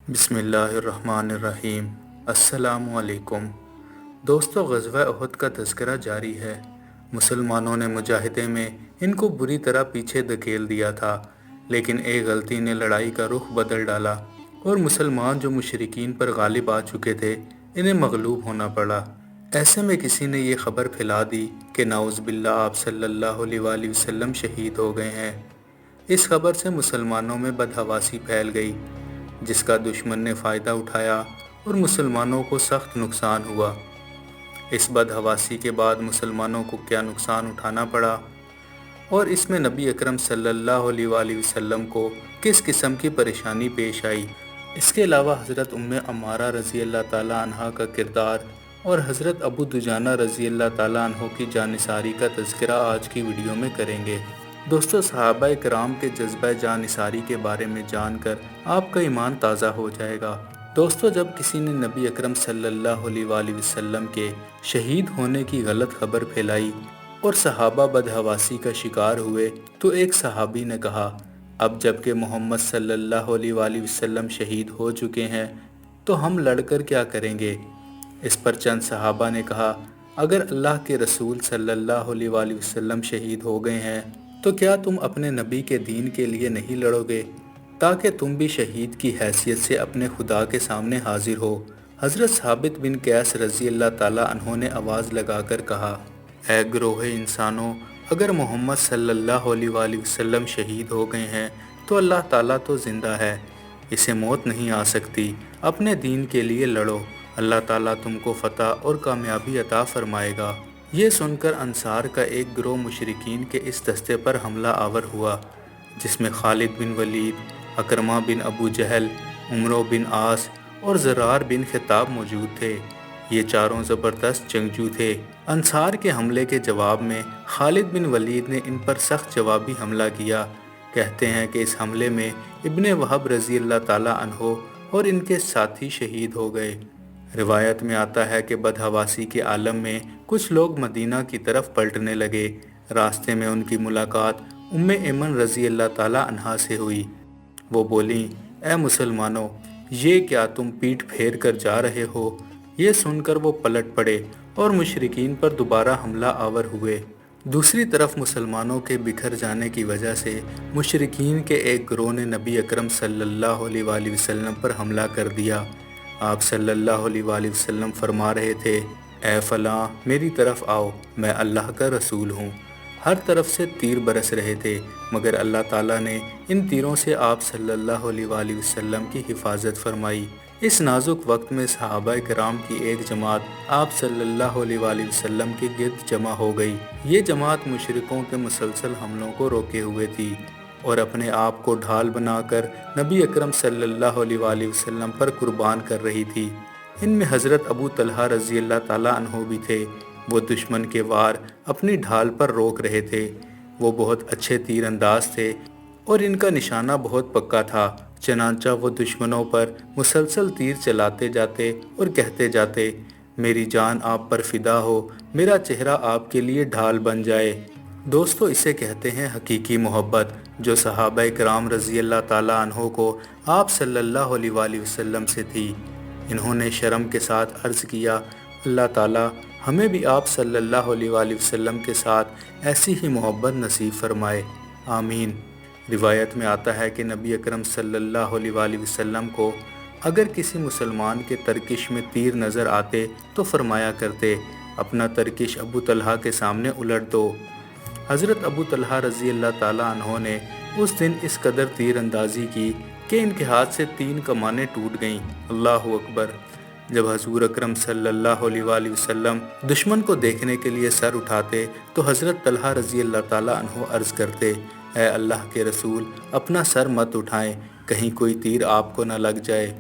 بسم اللہ الرحمن الرحیم۔ السلام علیکم دوستو، غزوہ احد کا تذکرہ جاری ہے۔ مسلمانوں نے مجاہدے میں ان کو بری طرح پیچھے دھکیل دیا تھا، لیکن ایک غلطی نے لڑائی کا رخ بدل ڈالا اور مسلمان جو مشرکین پر غالب آ چکے تھے انہیں مغلوب ہونا پڑا۔ ایسے میں کسی نے یہ خبر پھیلا دی کہ نعوذ باللہ آپ صلی اللہ علیہ وآلہ وسلم شہید ہو گئے ہیں۔ اس خبر سے مسلمانوں میں بدحواسی پھیل گئی، جس کا دشمن نے فائدہ اٹھایا اور مسلمانوں کو سخت نقصان ہوا۔ اس بدحواسی کے بعد مسلمانوں کو کیا نقصان اٹھانا پڑا اور اس میں نبی اکرم صلی اللہ علیہ وآلہ وسلم کو کس قسم کی پریشانی پیش آئی، اس کے علاوہ حضرت عمارہ رضی اللہ تعالیٰ عنہ کا کردار اور حضرت ابو دجانہ رضی اللہ تعالیٰ عنہ کی جانثاری کا تذکرہ آج کی ویڈیو میں کریں گے۔ دوستو، صحابہ کرام کے جذبہ جانثاری کے بارے میں جان کر آپ کا ایمان تازہ ہو جائے گا۔ دوستو، جب کسی نے نبی اکرم صلی اللہ علیہ وآلہ وسلم کے شہید ہونے کی غلط خبر پھیلائی اور صحابہ بدحواسی کا شکار ہوئے تو ایک صحابی نے کہا، اب جب کہ محمد صلی اللہ علیہ وآلہ وسلم شہید ہو چکے ہیں تو ہم لڑ کر کیا کریں گے؟ اس پر چند صحابہ نے کہا، اگر اللہ کے رسول صلی اللہ علیہ وآلہ وسلم شہید ہو گئے ہیں تو کیا تم اپنے نبی کے دین کے لیے نہیں لڑو گے تاکہ تم بھی شہید کی حیثیت سے اپنے خدا کے سامنے حاضر ہو؟ حضرت ثابت بن قیس رضی اللہ تعالیٰ عنہ نے آواز لگا کر کہا، اے گروہ انسانوں، اگر محمد صلی اللہ علیہ وآلہ وسلم شہید ہو گئے ہیں تو اللہ تعالیٰ تو زندہ ہے، اسے موت نہیں آ سکتی، اپنے دین کے لیے لڑو، اللہ تعالیٰ تم کو فتح اور کامیابی عطا فرمائے گا۔ یہ سن کر انصار کا ایک گروہ مشرکین کے اس دستے پر حملہ آور ہوا، جس میں خالد بن ولید، اکرمہ بن ابو جہل، عمرو بن عاص اور زرار بن خطاب موجود تھے۔ یہ چاروں زبردست جنگجو تھے۔ انصار کے حملے کے جواب میں خالد بن ولید نے ان پر سخت جوابی حملہ کیا۔ کہتے ہیں کہ اس حملے میں ابن وہب رضی اللہ تعالیٰ عنہ اور ان کے ساتھی شہید ہو گئے۔ روایت میں آتا ہے کہ بدحواسی کے عالم میں کچھ لوگ مدینہ کی طرف پلٹنے لگے۔ راستے میں ان کی ملاقات ایمن رضی اللہ تعالیٰ عنہا سے ہوئی۔ وہ بولیں، اے مسلمانوں، یہ کیا تم پیٹھ پھیر کر جا رہے ہو؟ یہ سن کر وہ پلٹ پڑے اور مشرکین پر دوبارہ حملہ آور ہوئے۔ دوسری طرف مسلمانوں کے بکھر جانے کی وجہ سے مشرکین کے ایک گروہ نے نبی اکرم صلی اللہ علیہ وآلہ وسلم پر حملہ کر دیا۔ آپ صلی اللہ علیہ وآلہ وسلم فرما رہے تھے، اے فلاں، میری طرف آؤ، میں اللہ کا رسول ہوں۔ ہر طرف سے تیر برس رہے تھے، مگر اللہ تعالیٰ نے ان تیروں سے آپ صلی اللہ علیہ وآلہ وسلم کی حفاظت فرمائی۔ اس نازک وقت میں صحابہ کرام کی ایک جماعت آپ صلی اللہ علیہ وآلہ وسلم کے گرد جمع ہو گئی۔ یہ جماعت مشرکوں کے مسلسل حملوں کو روکے ہوئے تھی اور اپنے آپ کو ڈھال بنا کر نبی اکرم صلی اللہ علیہ وآلہ وسلم پر قربان کر رہی تھی۔ ان میں حضرت ابو طلحہ رضی اللہ تعالیٰ عنہ بھی تھے۔ وہ دشمن کے وار اپنی ڈھال پر روک رہے تھے۔ وہ بہت اچھے تیر انداز تھے اور ان کا نشانہ بہت پکا تھا، چنانچہ وہ دشمنوں پر مسلسل تیر چلاتے جاتے اور کہتے جاتے، میری جان آپ پر فدا ہو، میرا چہرہ آپ کے لیے ڈھال بن جائے۔ دوستو، اسے کہتے ہیں حقیقی محبت، جو صحابہ کرام رضی اللہ تعالیٰ عنہ کو آپ صلی اللہ علیہ وآلہ وسلم سے تھی۔ انہوں نے شرم کے ساتھ عرض کیا، اللہ تعالیٰ ہمیں بھی آپ صلی اللہ علیہ وآلہ وسلم کے ساتھ ایسی ہی محبت نصیب فرمائے، آمین۔ روایت میں آتا ہے کہ نبی اکرم صلی اللہ علیہ وآلہ وسلم کو اگر کسی مسلمان کے ترکش میں تیر نظر آتے تو فرمایا کرتے، اپنا ترکش ابو طلحہ کے سامنے الٹ دو۔ حضرت ابو طلحہ رضی اللہ تعالیٰ عنہ نے اس دن اس قدر تیر اندازی کی کہ ان کے ہاتھ سے 3 کمانیں ٹوٹ گئیں۔ اللہ اکبر۔ جب حضور اکرم صلی اللہ علیہ وآلہ وسلم دشمن کو دیکھنے کے لیے سر اٹھاتے تو حضرت طلحہ رضی اللہ تعالیٰ عنہ عرض کرتے، اے اللہ کے رسول، اپنا سر مت اٹھائیں، کہیں کوئی تیر آپ کو نہ لگ جائے۔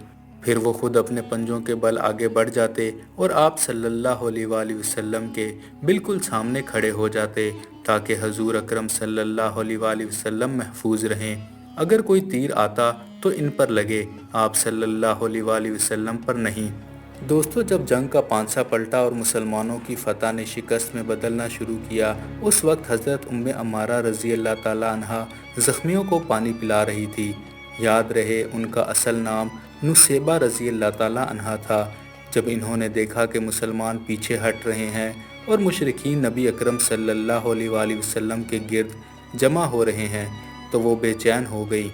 پھر وہ خود اپنے پنجوں کے بل آگے بڑھ جاتے اور آپ صلی اللہ علیہ وآلہ وسلم کے بالکل سامنے کھڑے ہو جاتے تاکہ حضور اکرم صلی اللہ علیہ وآلہ وسلم محفوظ رہیں۔ اگر کوئی تیر آتا تو ان پر لگے، آپ صلی اللہ علیہ وآلہ وسلم پر نہیں۔ دوستو، جب جنگ کا پانسا پلٹا اور مسلمانوں کی فتح نے شکست میں بدلنا شروع کیا، اس وقت حضرت عمارہ رضی اللہ تعالیٰ عنہ زخمیوں کو پانی پلا رہی تھی۔ یاد رہے، ان کا اصل نام نصیبہ رضی اللہ تعالیٰ عنہا تھا۔ جب انہوں نے دیکھا کہ مسلمان پیچھے ہٹ رہے ہیں اور مشرکین نبی اکرم صلی اللہ علیہ وآلہ وسلم کے گرد جمع ہو رہے ہیں تو وہ بے چین ہو گئی۔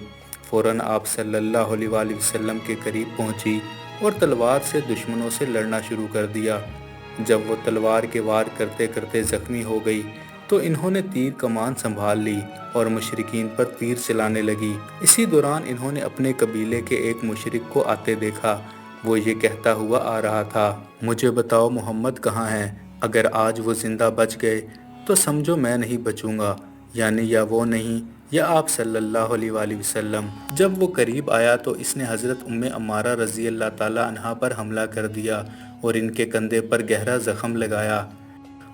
فوراً آپ صلی اللہ علیہ وآلہ وسلم کے قریب پہنچی اور تلوار سے دشمنوں سے لڑنا شروع کر دیا۔ جب وہ تلوار کے وار کرتے کرتے زخمی ہو گئی تو انہوں نے تیر کمان سنبھال لی اور مشرکین پر تیر چلانے لگی۔ اسی دوران انہوں نے اپنے قبیلے کے ایک مشرک کو آتے دیکھا۔ وہ یہ کہتا ہوا آ رہا تھا، مجھے بتاؤ محمد کہاں ہیں؟ اگر آج وہ زندہ بچ گئے تو سمجھو میں نہیں بچوں گا، یعنی یا وہ نہیں یا آپ صلی اللہ علیہ وآلہ وسلم۔ جب وہ قریب آیا تو اس نے حضرت عمارہ رضی اللہ تعالیٰ عنہا پر حملہ کر دیا اور ان کے کندھے پر گہرا زخم لگایا۔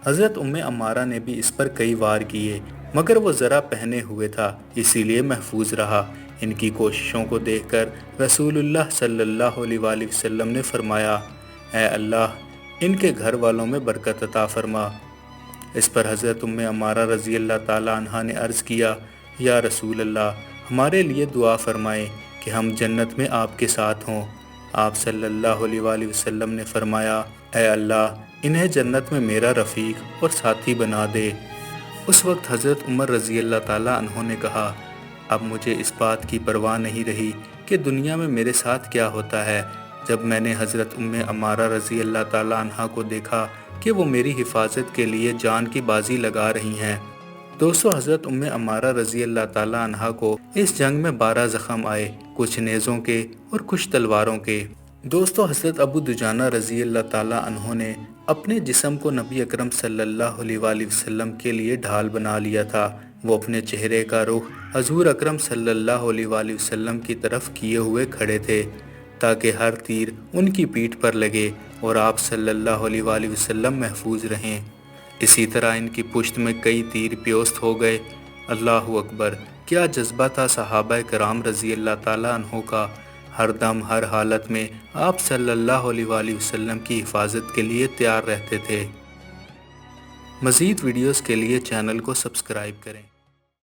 حضرت عمارہ نے بھی اس پر کئی وار کیے مگر وہ ذرا پہنے ہوئے تھا، اسی لیے محفوظ رہا۔ ان کی کوششوں کو دیکھ کر رسول اللہ صلی اللہ علیہ وآلہ وسلم نے فرمایا، اے اللہ ان کے گھر والوں میں برکت عطا فرما۔ اس پر حضرت عمارہ رضی اللہ تعالیٰ عنہا نے عرض کیا، یا رسول اللہ ہمارے لیے دعا فرمائیں کہ ہم جنت میں آپ کے ساتھ ہوں۔ آپ صلی اللہ علیہ وآلہ وسلم نے فرمایا، اے اللہ انہیں جنت میں میرا رفیق اور ساتھی بنا دے۔ اس وقت حضرت عمر رضی اللہ تعالیٰ عنہ نے کہا، اب مجھے اس بات کی پرواہ نہیں رہی کہ دنیا میں میرے ساتھ کیا ہوتا ہے۔ جب میں نے حضرت عمارہ رضی اللہ تعالیٰ عنہ کو دیکھا کہ وہ میری حفاظت کے لیے جان کی بازی لگا رہی ہیں۔ دوستو حضرت عمارہ رضی اللہ تعالیٰ عنہ کو اس جنگ میں 12 زخم آئے، کچھ نیزوں کے اور کچھ تلواروں کے۔ دوستو حضرت ابو دجانہ رضی اللہ تعالیٰ عنہ نے اپنے جسم کو نبی اکرم صلی اللہ علیہ وآلہ وسلم کے لیے ڈھال بنا لیا تھا۔ وہ اپنے چہرے کا رخ حضور اکرم صلی اللہ علیہ وآلہ وسلم کی طرف کیے ہوئے کھڑے تھے تاکہ ہر تیر ان کی پیٹھ پر لگے اور آپ صلی اللہ علیہ وآلہ وسلم محفوظ رہیں۔ اسی طرح ان کی پشت میں کئی تیر پیوست ہو گئے۔ اللہ اکبر، کیا جذبہ تھا صحابہ کرام رضی اللہ تعالیٰ عنہ کا۔ ہر دم ہر حالت میں آپ صلی اللہ علیہ وآلہ وسلم کی حفاظت کے لیے تیار رہتے تھے۔ مزید ویڈیوز کے لیے چینل کو سبسکرائب کریں۔